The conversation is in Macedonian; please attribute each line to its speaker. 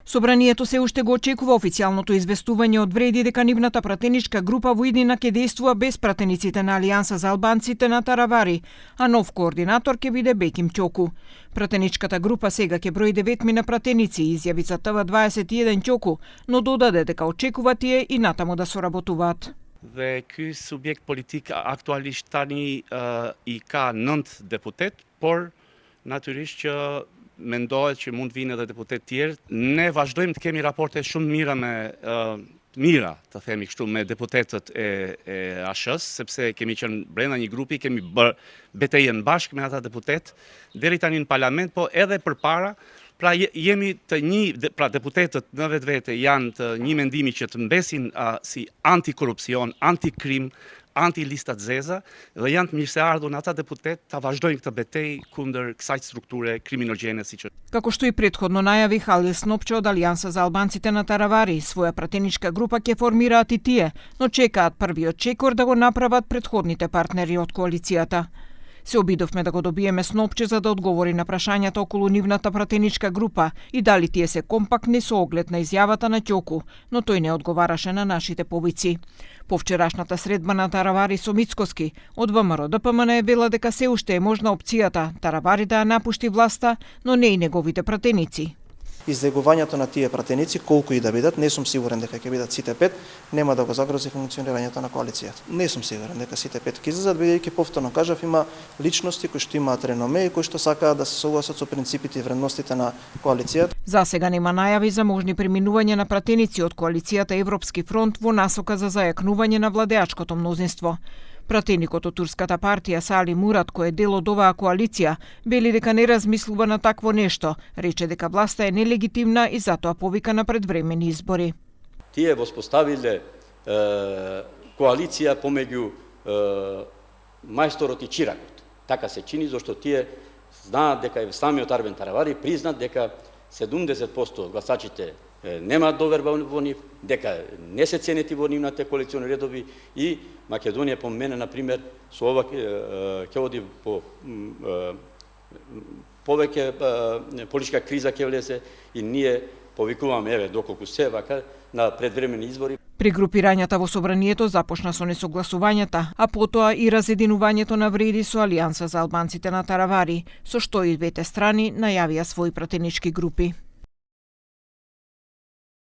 Speaker 1: Собранието се уште го очекува официјалното известување од Вреди дека нивната пратеничка група во иднина ќе действува без пратениците на Алијанса за албанците на Таравари, а нов координатор ќе биде Беким Ќоку. Пратеничката група сега ќе брои 9 пратеници, изјави за ТВ21 Ќоку, но додаде дека очекува тие и натаму да соработуваат.
Speaker 2: Dhe ky subjekt politik aktualisht tani I ka 9 deputet, por natyrisht që mendohet që mund vinë edhe deputet tjerë. Ne vazhdojmë të kemi raporte shumë mira mira, të themi kështu, me deputetët e ASH-s, sepse kemi qenë brenda një grupi, kemi bërë betejën bashkë me ata deputet, deri tani në parlament, po edhe përpara. Pra jemi të pra deputetët në vetvete janë të një mendimi që të mbesin si antikorrupsion, antikrim, anti-listat zeza dhe janë të mirëseardhur ata deputet ta vazhdojnë këtë betejë kundër kësaj strukture kriminogjene siç është.
Speaker 1: Како што и претходно најави Халил Снопче од Алијанса за албанците на Таравари, своја пратеничка група ќе формираат и тие, но чекаат првиот чекор да го направат претходните партнери од коалицијата. Се обидовме да го добиеме Снопче за да одговори на прашањата околу нивната пратеничка група и дали тие се компактни со оглед на изјавата на Ќоку, но тој не одговараше на нашите повици. По вчерашната средба на Таравари со Мицкоски, од ВМРО ДПМН е вела дека се уште е можна опцијата Таравари да ја напушти власта, но не и неговите пратеници.
Speaker 3: Излегувањето на тие пратеници, колку и да бидат, не сум сигурен дека ќе бидат сите 5, нема да го загрози функционирањето на коалицијата. Не сум сигурен дека сите 5 ќе излезат, бидејќи повторно кажав, има личности кои што имаат реноме и кои што сакаат да се согласат со принципите и вредностите на коалицијата.
Speaker 1: За сега нема најави за можни преминување на пратеници од коалицијата Европски фронт во насока за зајакнување на владеачкото мнозинство. Пратеникот од турската партија Сали Мурат, кој е дел од оваа коалиција, вели дека не размислува на такво нешто, рече дека власта е нелегитимна и затоа повика на предвремени избори.
Speaker 4: Тие воспоставиле коалиција помеѓу мајсторот и чиракот. Така се чини зашто тие знаат дека самиот Арбен Таравари признат дека 70% од гласачите немаат доверба во нив, дека не се ценети во нивните коалициони редови и Македонија по мене, например, со ова ќе оди по повеќе политичка криза ќе влезе и ние повикуваме, еве, доколку се вака, на предвремени избори.
Speaker 1: При групирањата во собранието започна со несогласувањата, а потоа и разединувањето на Вреди со Алијанса за албанците на Таравари, со што и двете страни најавија своји пратенички групи.